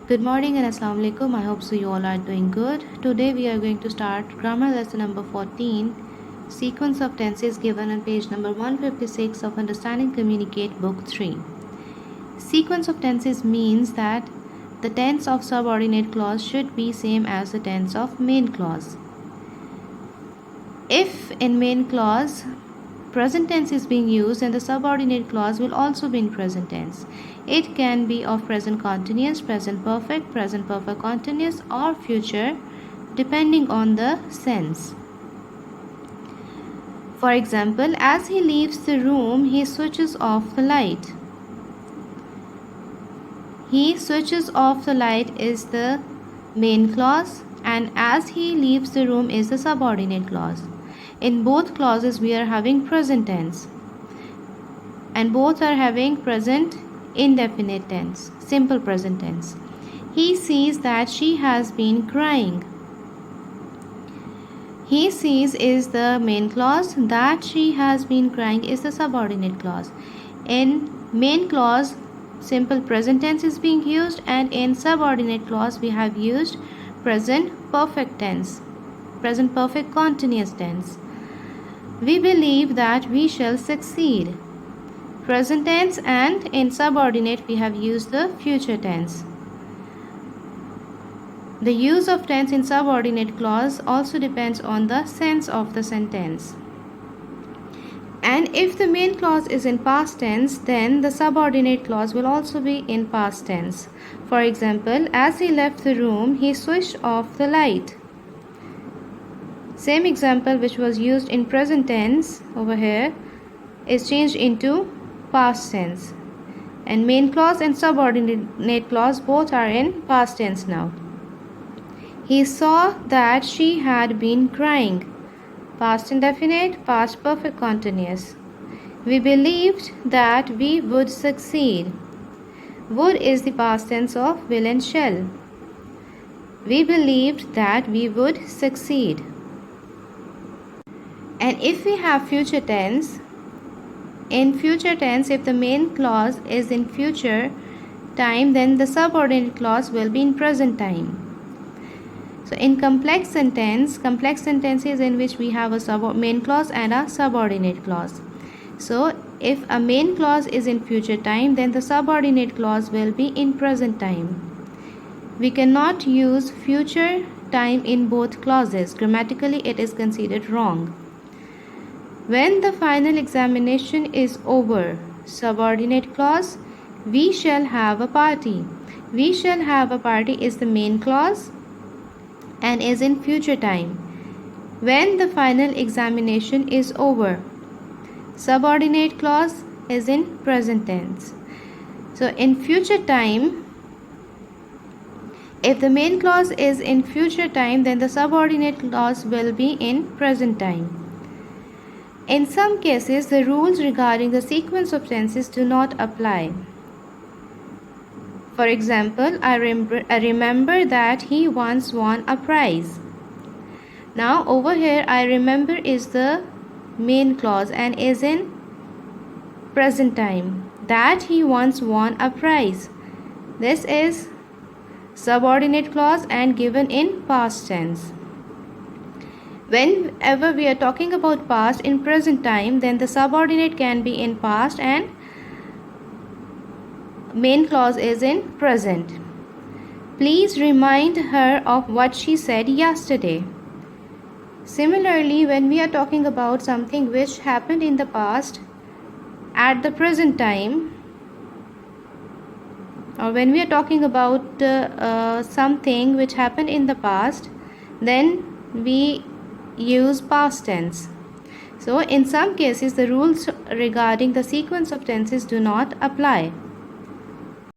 Good morning and Assalamu alaikum. I hope so you all are doing good. Today we are going to start grammar lesson number 14, sequence of tenses, given on page number 156 of Understanding Communicate book 3. Sequence of tenses means that the tense of subordinate clause should be same as the tense of main clause. If in main clause present tense is being used, then the subordinate clause will also be in present tense. It can be of present continuous, present perfect continuous, or future, depending on the sense. For example, as he leaves the room, he switches off the light. He switches off the light is the main clause, and as he leaves the room is the subordinate clause. In both clauses we are having present tense, and both are having present indefinite tense, simple present tense. He sees that she has been crying. He sees is the main clause, that she has been crying is the subordinate clause. In main clause simple present tense is being used, and in subordinate clause we have used present perfect tense, present perfect continuous tense. We believe that we shall succeed. Present tense, and in subordinate we have used the future tense. The use of tense in subordinate clause also depends on the sense of the sentence. And if the main clause is in past tense, then the subordinate clause will also be in past tense. For example, as he left the room, he switched off the light. Same example which was used in present tense over here is changed into past tense, and main clause and subordinate clause both are in past tense now. He saw that she had been crying. Past indefinite, past perfect continuous. We believed that we would succeed. Would is the past tense of will and shall. We believed that we would succeed. And if we have future tense, in future tense, if the main clause is in future time, then the subordinate clause will be in present time. So in complex sentence is in which we have a main clause and a subordinate clause. So if a main clause is in future time, then the subordinate clause will be in present time. We cannot use future time in both clauses. Grammatically, it is considered wrong. When the final examination is over, subordinate clause, we shall have a party. We shall have a party is the main clause and is in future time. When the final examination is over, subordinate clause is in present tense. So in future time, if the main clause is in future time, then the subordinate clause will be in present time. In some cases, the rules regarding the sequence of tenses do not apply. For example, I remember that he once won a prize. Now over here, I remember is the main clause and is in present time. That he once won a prize. This is subordinate clause and given in past tense. Whenever we are talking about past in present time, then the subordinate can be in past and main clause is in present. Please remind her of what she said yesterday. Similarly, when we are talking about something which happened in the past at the present time, or when we are talking about something which happened in the past, then we use past tense. So in some cases the rules regarding the sequence of tenses do not apply.